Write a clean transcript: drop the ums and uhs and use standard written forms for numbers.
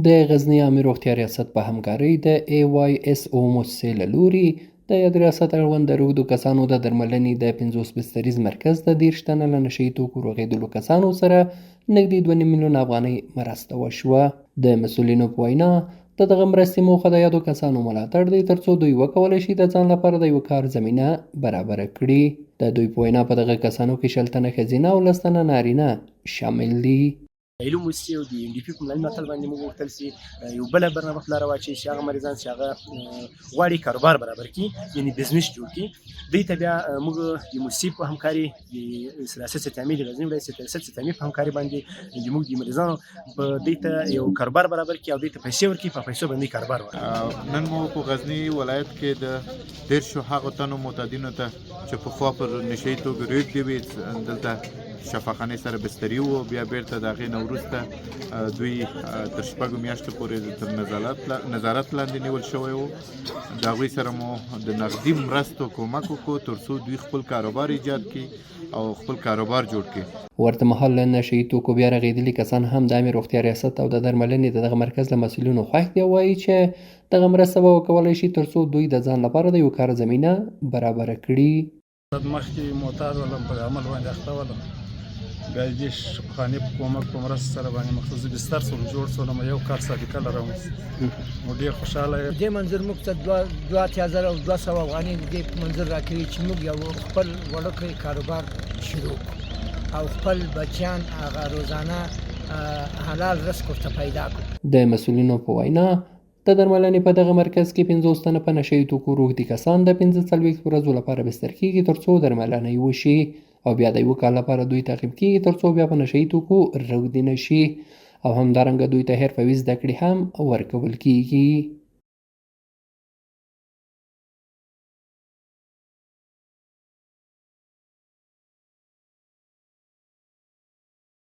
د غزني عامې روغتیا ریاست په همکارۍ د AYSO مؤسسې له لوري د یاد ریاست اړوند د روږدو کسانو د درملنې د 50 بستریز مرکز د 30 تنه له نشه یي توکو روغېدلو کسانو سره نږدې 2.5 میلیون افغانۍ مرسته وشوه. د مسؤلینو په وینا د دغه مرستې موخه د یادو کسانو ملاتړ دی ترڅو دوی وکولی شي د ځان لپاره د یو کار زمینه برابره کړي. د دوی په وینا په دغه کسانو کې 60 تنه ښځینه او 10 تنه نارینه شامل دي. علوم موسسې او د NDP په ملي ملاتړ باندې موږ غوښتل چې یو بله برنامه په لاره واچوي چې هغه مریضان چې هغه غواړي کاروبار برابر کړي، یعنې بزنس جوړ کړي، دوی ته بیا موږ د موسسې په همکاري د ریاست ستامې د غزني ولایت ریاست ستامې په همکاري باندې موږ د مریضانو دوی ته یو کاروبار برابر کړي او دوی ته پیسې ورکړي، په پیسو باندې کاروبار وکړي. نن مو په غزني ولایت کې د 13 هغو تنو معتادینو ته چې پخوا پر نشه یي توکو روږدي وي دلته شفاخانې سره بستري وو، بیا بیرته د هغې نه وروسته دوی تر 6 میاشتو پورې تر نظارت لاندې نیول شوی وو. د هغوی سره مو د نغدي مرستو کومک وکړو ترڅو دوی خپل کاروبار ایجاد کړي او خپل کاروبار جوړ کړي. ورته مهال له نشه یي توکو بیا رغېدلي کسان هم د عامې روغتیا ریاست او د درملنې د دغه مرکز له مسؤلینو خوښ دي او وایي چې دغه مرسته به وکولی شي ترڅو دوی د ځان لپاره د یو کار زمینه برابره کړي. مخکې معتاد ولم، په عمل باندې اخته ولم، بیا دې شفاخانې په کومک په مرسته سره باندې مخصوص بستر سره جوړ شولم، یو کار سابقه لرم، نو ډېر خوشحاله یم. دې منظر موږ ته 2200 افغانۍ دې منظر راکوي چې موږ یو خپل وړوکی کاروبار شروع او خپل بچیان هغه روزانه حلال رزق ورته پیدا کړو. د مسؤلینو په وینا د درملنې په دغه مرکز کې 50 تنه په نشه یي توکو روږدي کسان د 45 ورځو لپاره بستر کېږي ترڅو درملنه یې وشي او بیا د 1 کال لپاره دوی تعقیب کېږي ترڅو بیا په نشه یي توکو روږدي نه شي او همدارنګه دوی ته حرفوي زده کړې هم ورکول کېږي.